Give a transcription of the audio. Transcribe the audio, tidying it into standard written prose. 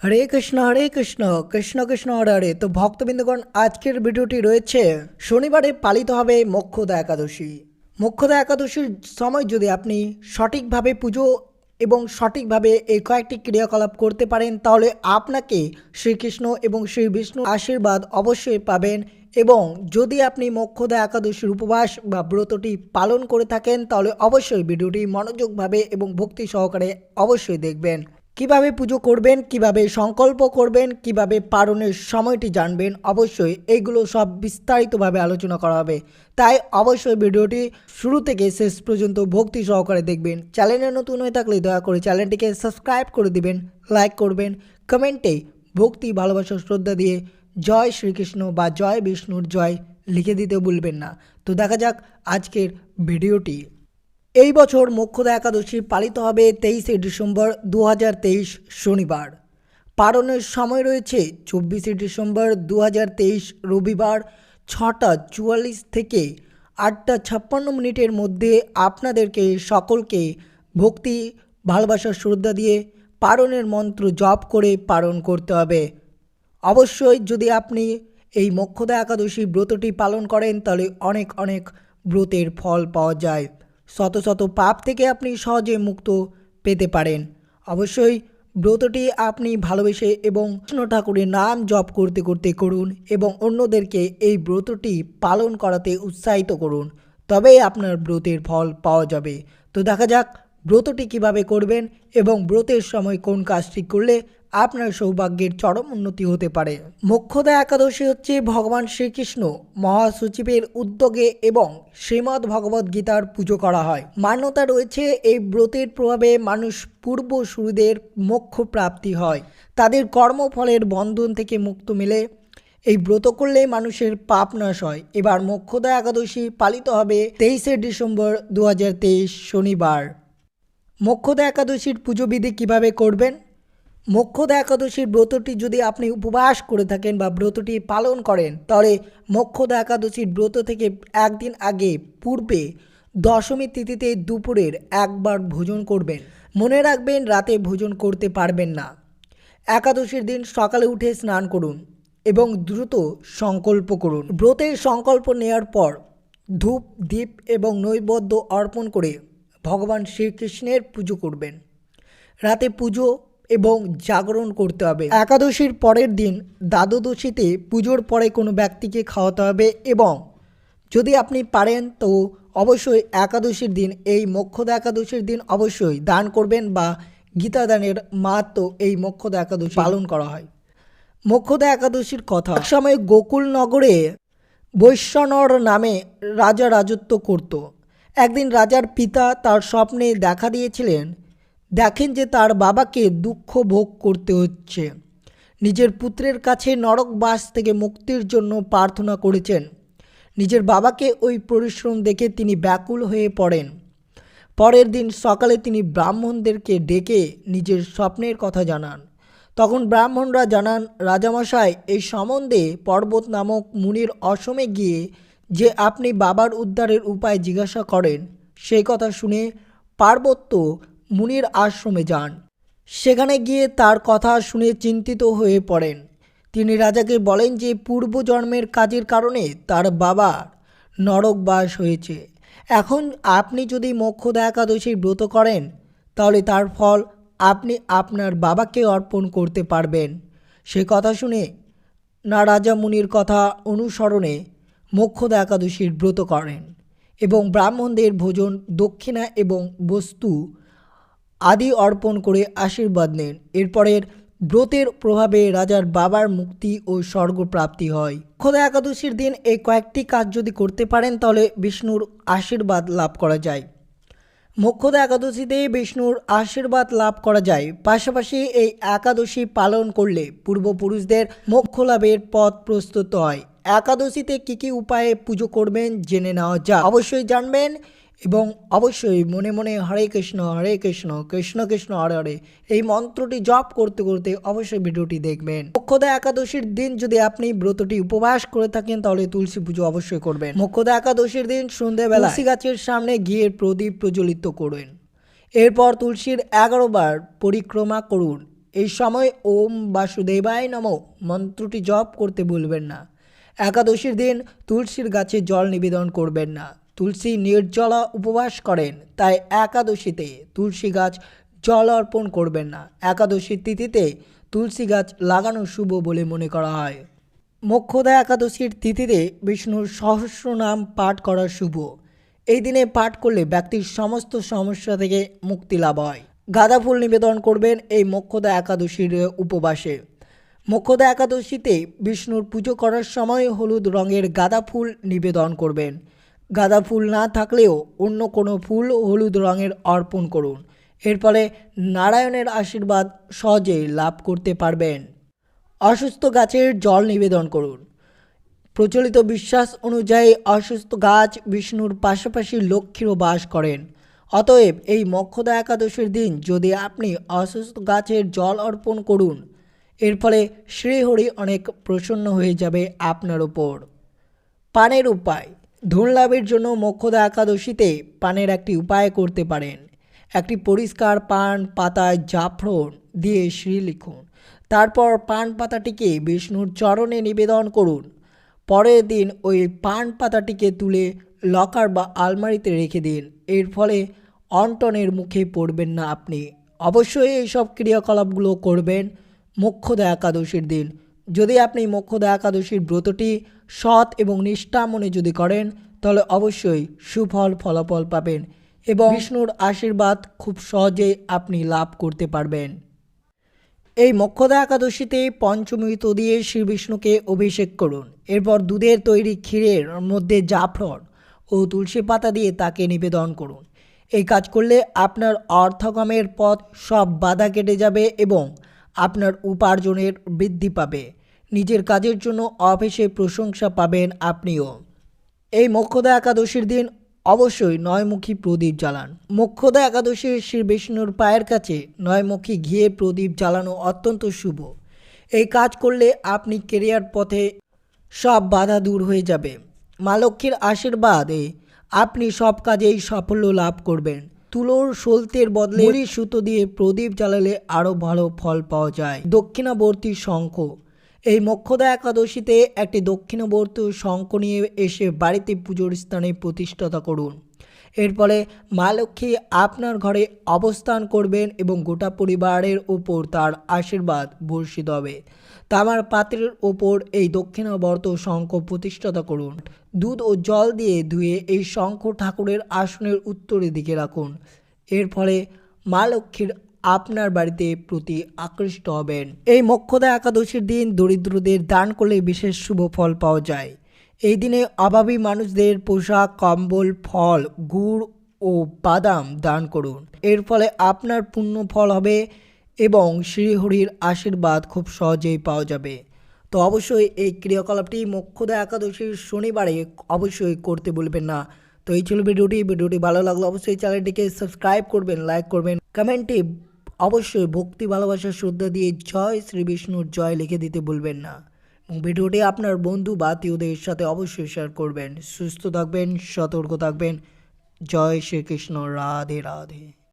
হরে কৃষ্ণ কৃষ্ণ কৃষ্ণ হরে হরে। তো ভক্তবৃন্দগণ, আজকের ভিডিওটি রয়েছে শনিবারে পালিত হবে মোক্ষদা একাদশী। মোক্ষদা একাদশীর সময় যদি আপনি সঠিকভাবে পুজো এবং সঠিকভাবে এই কয়েকটি ক্রিয়াকলাপ করতে পারেন, তাহলে আপনাকে শ্রীকৃষ্ণ এবং শ্রী বিষ্ণুর আশীর্বাদ অবশ্যই পাবেন। এবং যদি আপনি মোক্ষদা একাদশীর উপবাস বা ব্রতটি পালন করে থাকেন, তাহলে অবশ্যই ভিডিওটি মনোযোগভাবে এবং ভক্তি সহকারে অবশ্যই দেখবেন। কিভাবে পুজো করবেন, কিভাবে সংকল্প করবেন, কিভাবে পালনের সময়টি জানবেন, অবশ্যই এইগুলো সব বিস্তারিতভাবে আলোচনা করা হবে। তাই অবশ্যই ভিডিওটি শুরু থেকে শেষ পর্যন্ত ভক্তি সহকারে দেখবেন। চ্যানেলে নতুন হয়ে থাকলে দয়া করে চ্যানেলটিকে সাবস্ক্রাইব করে দিবেন, লাইক করবেন, কমেন্টে ভক্তি ভালোবাসা শ্রদ্ধা দিয়ে জয় শ্রীকৃষ্ণ বা জয় বিষ্ণুর জয় লিখে দিতে ভুলবেন না। তো দেখা যাক আজকের ভিডিওটি। এই বছর মোক্ষদা একাদশী পালিত হবে 23শে ডিসেম্বর 2023 শনিবার। পালনের সময় রয়েছে 24শে ডিসেম্বর 2023 রবিবার 6টা 44 থেকে 8টা 56 মধ্যে। আপনাদেরকে সকলকে ভক্তি ভালোবাসার শ্রদ্ধা দিয়ে পালনের মন্ত্র জপ করে পালন করতে হবে। অবশ্যই যদি আপনি এই মোক্ষদা একাদশী ব্রতটি পালন করেন, তাহলে অনেক অনেক ব্রতের ফল পাওয়া যায়। শত শত পাপ থেকে আপনি সহজে মুক্ত পেতে পারেন। অবশ্যই ব্রতটি আপনি ভালোবেসে এবং কৃষ্ণ ঠাকুরের নাম জপ করতে করতে করুন এবং অন্যদেরকে এই ব্রতটি পালন করাতে উৎসাহিত করুন, তবেই আপনার ব্রতের ফল পাওয়া যাবে। তো দেখা যাক ব্রতটি কিভাবে করবেন এবং ব্রতের সময় কোন কাজটি করলে আপনার সৌভাগ্যের চরম উন্নতি হতে পারে। মোক্ষদা একাদশী হচ্ছে ভগবান শ্রীকৃষ্ণ মহাসচিবের উদ্যোগে এবং শ্রীমদ্ ভগবদ্ গীতার পুজো করা হয়। মান্যতা রয়েছে এই ব্রতের প্রভাবে মানুষ পূর্বসূরীদের মোক্ষ প্রাপ্তি হয়, তাদের কর্মফলের বন্ধন থেকে মুক্ত মেলে। এই ব্রত করলে মানুষের পাপ নাশ হয়। এবার মোক্ষদা একাদশী পালিত হবে 23শে ডিসেম্বর 2023 শনিবার। মোক্ষদা একাদশীর পুজোবিধি কিভাবে করবেন? মোক্ষদা একাদশীর ব্রতটি যদি আপনি উপবাস করে থাকেন বা ব্রতটি পালন করেন, তাহলে মোক্ষদা একাদশীর ব্রত থেকে একদিন আগে পূর্বে দশমী তিথিতে দুপুরের একবার ভোজন করবেন। মনে রাখবেন, রাতে ভোজন করতে পারবেন না। একাদশীর দিন সকালে উঠে স্নান করুন এবং দ্রুত সংকল্প করুন। ব্রতের সংকল্প নেওয়ার পর ধূপ দীপ এবং নৈবেদ্য অর্পণ করে ভগবান শ্রীকৃষ্ণের পুজো করবেন। রাতে পুজো এবং জাগরণ করতে হবে। একাদশীর পরের দিন দ্বাদশীতে পুজোর পরে কোনো ব্যক্তিকে খাওয়াতে হবে এবং যদি আপনি পারেন তো অবশ্যই একাদশীর দিন, এই মোক্ষদা একাদশীর দিন অবশ্যই দান করবেন বা গীতা দানের মাহাত্ম্য এই মোক্ষদা একাদশী পালন করা হয়। মোক্ষদা একাদশীর কথা। এক সময় গোকুল নগরে বৈশ্বনর নামে রাজা রাজত্ব করত। একদিন রাজার পিতা তার স্বপ্নে দেখা দিয়েছিলেন, দেখেন যে তার বাবাকে দুঃখ ভোগ করতে হচ্ছে। নিজের পুত্রের কাছে নরকবাস থেকে মুক্তির জন্য প্রার্থনা করেছেন। নিজের বাবাকে ওই পরিশ্রম দেখে তিনি ব্যাকুল হয়ে পড়েন। পরের দিন সকালে তিনি ব্রাহ্মণদেরকে ডেকে নিজের স্বপ্নের কথা জানান। তখন ব্রাহ্মণরা জানান, রাজামশাই, এই সম্বন্ধে পর্বত নামক মুনির আশ্রমে গিয়ে যে আপনি বাবার উদ্ধারের উপায় জিজ্ঞাসা করেন, সেই কথা শুনে পার্বত্য মুনির আশ্রমে যান। সেখানে গিয়ে তার কথা শুনে চিন্তিত হয়ে পড়েন। তিনি রাজাকে বলেন যে পূর্বজন্মের কাজের কারণে তার বাবার নরকবাস হয়েছে। এখন আপনি যদি মোক্ষদা একাদশীর ব্রত করেন, তাহলে তার ফল আপনি আপনার বাবাকে অর্পণ করতে পারবেন। সে কথা শুনে না রাজা মুনির কথা অনুসরণে মোক্ষদা একাদশীর ব্রত করেন এবং ব্রাহ্মণদের ভোজন, দক্ষিণা এবং বস্তু আদি অর্পণ করে আশীর্বাদ নেন। এরপরের ব্রতের প্রভাবে রাজার বাবার মুক্তি ও স্বর্গপ্রাপ্তি হয়। মোক্ষদা একাদশীর দিন এই কয়েকটি কাজ যদি করতে পারেন, তাহলে বিষ্ণুর আশীর্বাদ লাভ করা যায়। মোক্ষদা একাদশীতে বিষ্ণুর আশীর্বাদ লাভ করা যায়। পাশাপাশি এই একাদশী পালন করলে পূর্বপুরুষদের মোক্ষ লাভের পথ প্রস্তুত হয়। একাদশীতে কী কী উপায়ে পুজো করবেন জেনে নেওয়া যাক। অবশ্যই জানবেন এবং অবশ্যই মনে মনে হরে কৃষ্ণ কৃষ্ণ কৃষ্ণ হরে হরে এই মন্ত্রটি জপ করতে করতে অবশ্যই ভিডিওটি দেখবেন। মোক্ষদা একাদশীর দিন যদি আপনি ব্রতটি উপবাস করে থাকেন, তাহলে তুলসী পুজো অবশ্যই করবেন। মোক্ষদা একাদশীর দিন সন্ধ্যেবেলা তুলসী গাছের সামনে গিয়ে প্রদীপ প্রজ্বলিত করুন। এরপর তুলসীর 11 বার পরিক্রমা করুন এই সময় ওম বাসুদেবায় নমঃ মন্ত্রটি জপ করতে ভুলবেন না। একাদশীর দিন তুলসীর গাছে জল নিবেদন করবেন না। তুলসী নির্জলা উপবাস করেন, তাই একাদশীতে তুলসী গাছ জল অর্পণ করবেন না। একাদশীর তিথিতে তুলসী গাছ লাগানো শুভ বলে মনে করা হয়। মোক্ষদা একাদশীর তিথিতে বিষ্ণুর সহস্র নাম পাঠ করা শুভ। এই দিনে পাঠ করলে ব্যক্তির সমস্ত সমস্যা থেকে মুক্তি লাভ হয়। গাঁদা ফুল নিবেদন করবেন এই মোক্ষদা একাদশীর উপবাসে। মোক্ষদা একাদশীতে বিষ্ণুর পুজো করার সময় হলুদ রঙের গাঁদা ফুল নিবেদন করবেন। গাঁদা ফুল না থাকলেও অন্য কোনো ফুল হলুদ রঙের অর্পণ করুন। এর ফলে নারায়ণের আশীর্বাদ সহজেই লাভ করতে পারবেন। অসুস্থ গাছের জল নিবেদন করুন। প্রচলিত বিশ্বাস অনুযায়ী অসুস্থ গাছ বিষ্ণুর পাশাপাশি লক্ষ্মীরও বাস করেন। অতএব এই মোক্ষদা একাদশীর দিন যদি আপনি অসুস্থ গাছের জল অর্পণ করুন, এর ফলে শ্রীহরি অনেক প্রসন্ন হয়ে যাবে আপনার ওপর। পানের উপায়। ধন লাভের জন্য মোক্ষদা একাদশীতে পানের একটি উপায় করতে পারেন। একটি পরিষ্কার পান পাতায় জাফরান দিয়ে শ্রী লিখুন। তারপর পান পাতাটিকে বিষ্ণুর চরণে নিবেদন করুন। পরের দিন ওই পান পাতাটিকে তুলে লকার বা আলমারিতে রেখে দিন। এর ফলে অনটনের মুখে পড়বেন না আপনি। অবশ্যই এইসব ক্রিয়াকলাপগুলো করবেন মোক্ষদা একাদশীর দিন। যদি আপনি মোক্ষদা একাদশীর ব্রতটি সৎ এবং নিষ্ঠা মনে যদি করেন, তাহলে অবশ্যই সুফল ফলাফল পাবেন এবং বিষ্ণুর আশীর্বাদ খুব সহজেই আপনি লাভ করতে পারবেন। এই মোক্ষদা একাদশীতে পঞ্চমৃত দিয়ে শ্রী বিষ্ণুকে অভিষেক করুন। এরপর দুধের তৈরি ক্ষীরের মধ্যে জাফরান ও তুলসী পাতা দিয়ে তাকে নিবেদন করুন। এই কাজ করলে আপনার অর্থগমের পথ সব বাধা কেটে যাবে এবং আপনার উপার্জনের বৃদ্ধি পাবে। নিজের কাজের জন্য অফিসে প্রশংসা পাবেন আপনিও। এই মোক্ষদা একাদশীর দিন অবশ্যই নয়মুখী প্রদীপ জ্বালান। মোক্ষদা একাদশীর শ্রী বিষ্ণুর পায়ের কাছে নয়মুখী ঘিয়ের প্রদীপ জ্বালানো অত্যন্ত শুভ। এই কাজ করলে আপনি কেরিয়ার পথে সব বাধা দূর হয়ে যাবে। মা লক্ষ্মীর আশীর্বাদে আপনি সব কাজেই সাফল্য লাভ করবেন। তুলোর সলতের বদলে মুড়ির সুতো দিয়ে প্রদীপ জ্বালালে আরও ভালো ফল পাওয়া যায়। দক্ষিণাবর্তী শঙ্খ। এই মোক্ষদা একাদশীতে একটি দক্ষিণাবর্তী শঙ্খ নিয়ে এসে বাড়িতে পুজোর স্থানে প্রতিষ্ঠাতা করুন। এর ফলে মা লক্ষ্মী আপনার ঘরে অবস্থান করবেন এবং গোটা পরিবারের ওপর তার আশীর্বাদ বর্ষিত হবে। তামার পাত্রের ওপর এই দক্ষিণাবর্ত শঙ্খ প্রতিষ্ঠাতা করুন। দুধ ও জল দিয়ে ধুয়ে এই শঙ্খ ঠাকুরের আসনের উত্তরের দিকে রাখুন। এর ফলে মা লক্ষ্মীর আপনার বাড়িতে প্রতি আকৃষ্ট হবেন। এই মোক্ষদা একাদশীর দিন দরিদ্রদের দান করলে বিশেষ শুভ ফল পাওয়া যায়। এই দিনে অভাবী মানুষদের পোশাক, কম্বল, ফল, গুড় ও বাদাম দান করুন। এর ফলে আপনার পুণ্য ফল হবে এবং শ্রীহরির আশীর্বাদ খুব সহজেই পাওয়া যাবে। তো অবশ্যই এই ক্রিয়াকলাপটি মোক্ষদা একাদশীর শনিবারে অবশ্যই করতে ভুলবেন না। তো এই ছিল ভিডিওটি ভালো লাগলো অবশ্যই চ্যানেলটিকে সাবস্ক্রাইব করবেন, লাইক করবেন, কমেন্টে অবশ্যই ভক্তি, ভালোবাসা, শ্রদ্ধা দিয়ে জয় শ্রী বিষ্ণুর জয় লিখে দিতে ভুলবেন না এবং ভিডিওটি আপনার বন্ধু বা আত্মীয়দের সাথে অবশ্যই শেয়ার করবেন। সুস্থ থাকবেন, সতর্ক থাকবেন। জয় শ্রীকৃষ্ণ। রাধে রাধে।